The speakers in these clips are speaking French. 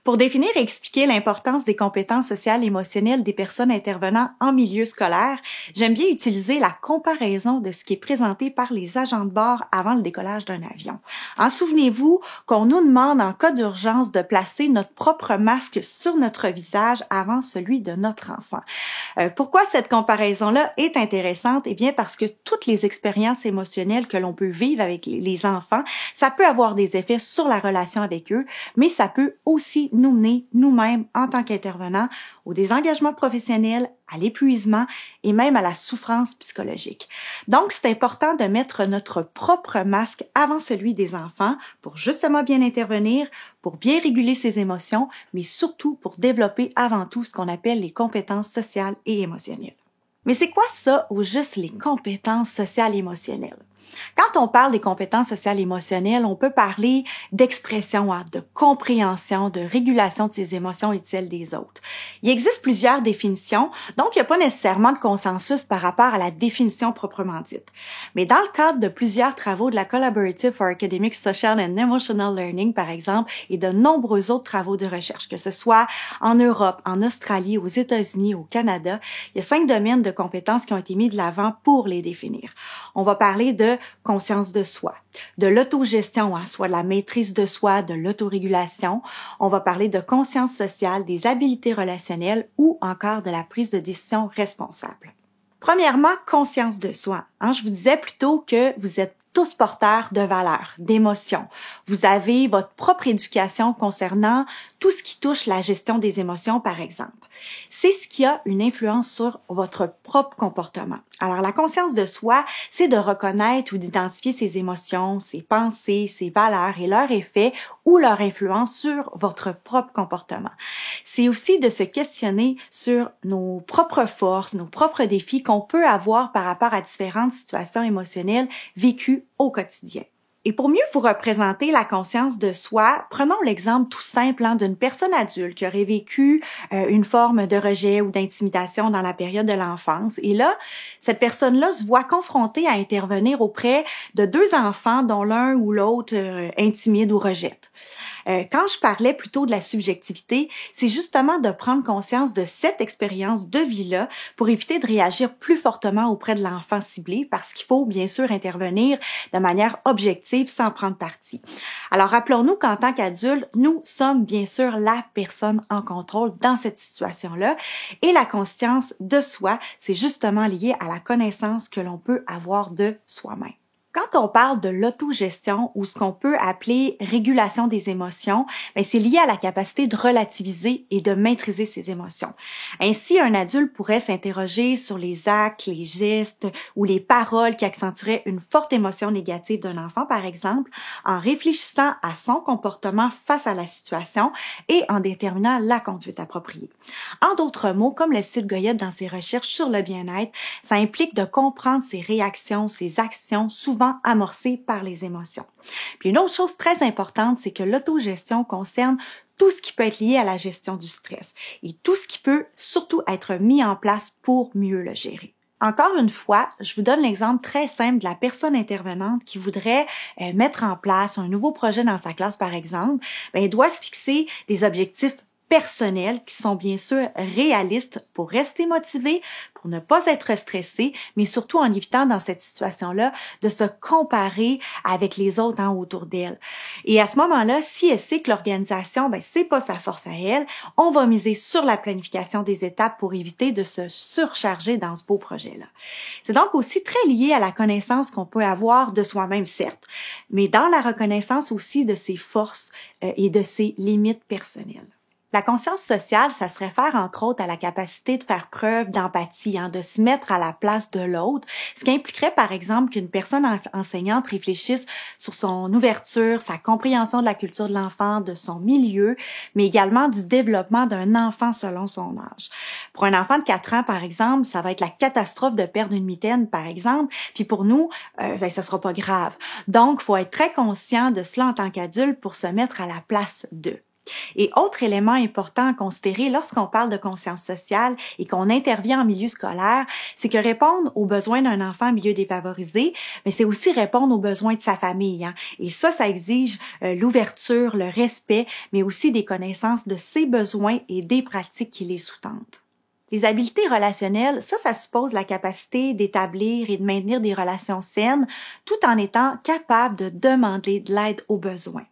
Pour définir et expliquer l'importance des compétences sociales et émotionnelles des personnes intervenant en milieu scolaire, j'aime bien utiliser la comparaison de ce qui est présenté par les agents de bord avant le décollage d'un avion. En souvenez-vous qu'on nous demande en cas d'urgence de placer notre propre masque sur notre visage avant celui de notre enfant. Pourquoi cette comparaison-là est intéressante? Eh bien, parce que toutes les expériences émotionnelles que l'on peut vivre avec les enfants, ça peut avoir des effets sur la relation avec eux, mais ça peut aussi nous mener nous-mêmes en tant qu'intervenants au désengagement professionnel, à l'épuisement et même à la souffrance psychologique. Donc, c'est important de mettre notre propre masque avant celui des enfants pour justement bien intervenir, pour bien réguler ses émotions, mais surtout pour développer avant tout ce qu'on appelle les compétences sociales et émotionnelles. Mais c'est quoi ça, ou juste les compétences sociales et émotionnelles? Quand on parle des compétences sociales et émotionnelles, on peut parler d'expression, de compréhension, de régulation de ses émotions et de celles des autres. Il existe plusieurs définitions, donc il n'y a pas nécessairement de consensus par rapport à la définition proprement dite. Mais dans le cadre de plusieurs travaux de la Collaborative for Academic, Social and Emotional Learning, par exemple, et de nombreux autres travaux de recherche, que ce soit en Europe, en Australie, aux États-Unis, au Canada, il y a 5 domaines de compétences qui ont été mis de l'avant pour les définir. On va parler de conscience de soi, de l'autogestion, soit de la maîtrise de soi, de l'autorégulation. On va parler de conscience sociale, des habiletés relationnelles ou encore de la prise de décision responsable. Premièrement, conscience de soi. Je vous disais plutôt que vous êtes tous porteurs de valeurs, d'émotions. Vous avez votre propre éducation concernant tout ce qui touche la gestion des émotions, par exemple. C'est ce qui a une influence sur votre propre comportement. Alors, la conscience de soi, c'est de reconnaître ou d'identifier ses émotions, ses pensées, ses valeurs et leurs effets ou leur influence sur votre propre comportement. C'est aussi de se questionner sur nos propres forces, nos propres défis qu'on peut avoir par rapport à différentes situations émotionnelles vécues au quotidien. Et pour mieux vous représenter la conscience de soi, prenons l'exemple tout simple d'une personne adulte qui aurait vécu une forme de rejet ou d'intimidation dans la période de l'enfance. Et là, cette personne-là se voit confrontée à intervenir auprès de 2 enfants dont l'un ou l'autre intimide ou rejette. Quand je parlais plutôt de la subjectivité, c'est justement de prendre conscience de cette expérience de vie-là pour éviter de réagir plus fortement auprès de l'enfant ciblé, parce qu'il faut bien sûr intervenir de manière objective sans prendre parti. Alors rappelons-nous qu'en tant qu'adultes, nous sommes bien sûr la personne en contrôle dans cette situation-là, et la conscience de soi, c'est justement lié à la connaissance que l'on peut avoir de soi-même. Quand on parle de l'autogestion ou ce qu'on peut appeler régulation des émotions, c'est lié à la capacité de relativiser et de maîtriser ses émotions. Ainsi, un adulte pourrait s'interroger sur les actes, les gestes ou les paroles qui accentueraient une forte émotion négative d'un enfant, par exemple, en réfléchissant à son comportement face à la situation et en déterminant la conduite appropriée. En d'autres mots, comme le cite Goyette dans ses recherches sur le bien-être, ça implique de comprendre ses réactions, ses actions, souvent amorcées par les émotions. Puis une autre chose très importante, c'est que l'autogestion concerne tout ce qui peut être lié à la gestion du stress et tout ce qui peut surtout être mis en place pour mieux le gérer. Encore une fois, je vous donne l'exemple très simple de la personne intervenante qui voudrait mettre en place un nouveau projet dans sa classe, par exemple. Elle doit se fixer des objectifs personnels qui sont bien sûr réalistes pour rester motivé, pour ne pas être stressé, mais surtout en évitant dans cette situation-là de se comparer avec les autres autour d'elle. Et à ce moment-là, si elle sait que l'organisation, c'est pas sa force à elle, on va miser sur la planification des étapes pour éviter de se surcharger dans ce beau projet-là. C'est donc aussi très lié à la connaissance qu'on peut avoir de soi-même, certes, mais dans la reconnaissance aussi de ses forces et de ses limites personnelles. La conscience sociale, ça se réfère entre autres à la capacité de faire preuve d'empathie, de se mettre à la place de l'autre, ce qui impliquerait par exemple qu'une personne enseignante réfléchisse sur son ouverture, sa compréhension de la culture de l'enfant, de son milieu, mais également du développement d'un enfant selon son âge. Pour un enfant de 4 ans, par exemple, ça va être la catastrophe de perdre une mitaine, par exemple, puis pour nous, ça sera pas grave. Donc, il faut être très conscient de cela en tant qu'adulte pour se mettre à la place d'eux. Et autre élément important à considérer lorsqu'on parle de conscience sociale et qu'on intervient en milieu scolaire, c'est que répondre aux besoins d'un enfant en milieu défavorisé, mais c'est aussi répondre aux besoins de sa famille. Et ça exige l'ouverture, le respect, mais aussi des connaissances de ses besoins et des pratiques qui les sous-tendent. Les habiletés relationnelles, ça suppose la capacité d'établir et de maintenir des relations saines tout en étant capable de demander de l'aide aux besoins.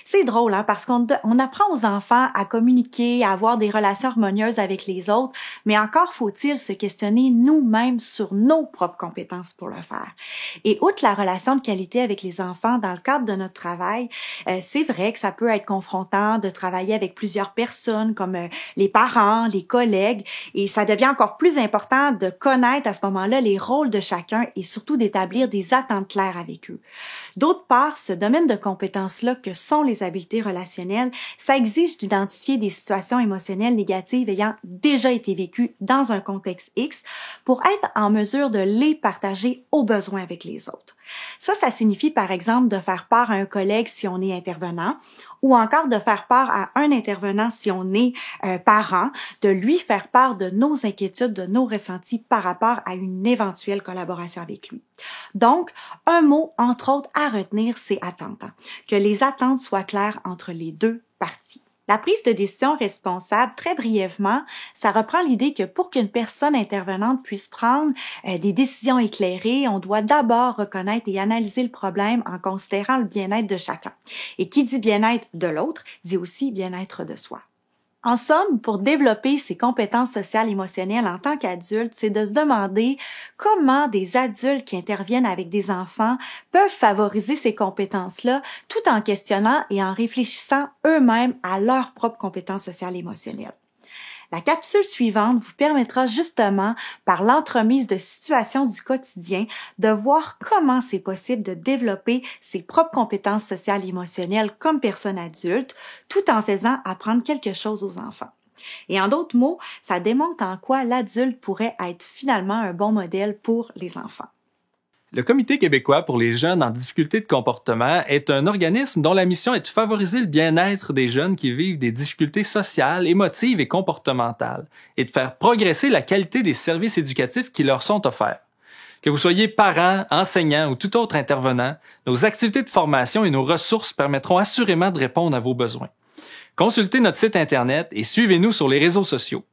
C'est drôle, parce qu'on apprend aux enfants à communiquer, à avoir des relations harmonieuses avec les autres, mais encore faut-il se questionner nous-mêmes sur nos propres compétences pour le faire. Et outre la relation de qualité avec les enfants dans le cadre de notre travail, c'est vrai que ça peut être confrontant de travailler avec plusieurs personnes comme les parents, les collègues, et ça devient encore plus important de connaître à ce moment-là les rôles de chacun et surtout d'établir des attentes claires avec eux. D'autre part, ce domaine de compétences-là que sont les habiletés relationnelles, ça exige d'identifier des situations émotionnelles négatives ayant déjà été vécues dans un contexte X pour être en mesure de les partager aux besoins avec les autres. Ça signifie par exemple de faire part à un collègue si on est intervenant, ou encore de faire part à un intervenant si on est parent, de lui faire part de nos inquiétudes, de nos ressentis par rapport à une éventuelle collaboration avec lui. Donc, un mot, entre autres, à retenir, c'est attente. Que les attentes soient claires entre les deux parties. La prise de décision responsable, très brièvement, ça reprend l'idée que pour qu'une personne intervenante puisse prendre des décisions éclairées, on doit d'abord reconnaître et analyser le problème en considérant le bien-être de chacun. Et qui dit bien-être de l'autre, dit aussi bien-être de soi. En somme, pour développer ses compétences sociales et émotionnelles en tant qu'adulte, c'est de se demander comment des adultes qui interviennent avec des enfants peuvent favoriser ces compétences-là tout en questionnant et en réfléchissant eux-mêmes à leurs propres compétences sociales et émotionnelles. La capsule suivante vous permettra justement, par l'entremise de situations du quotidien, de voir comment c'est possible de développer ses propres compétences sociales et émotionnelles comme personne adulte, tout en faisant apprendre quelque chose aux enfants. Et en d'autres mots, ça démontre en quoi l'adulte pourrait être finalement un bon modèle pour les enfants. Le Comité québécois pour les jeunes en difficulté de comportement est un organisme dont la mission est de favoriser le bien-être des jeunes qui vivent des difficultés sociales, émotives et comportementales et de faire progresser la qualité des services éducatifs qui leur sont offerts. Que vous soyez parents, enseignants ou tout autre intervenant, nos activités de formation et nos ressources permettront assurément de répondre à vos besoins. Consultez notre site Internet et suivez-nous sur les réseaux sociaux.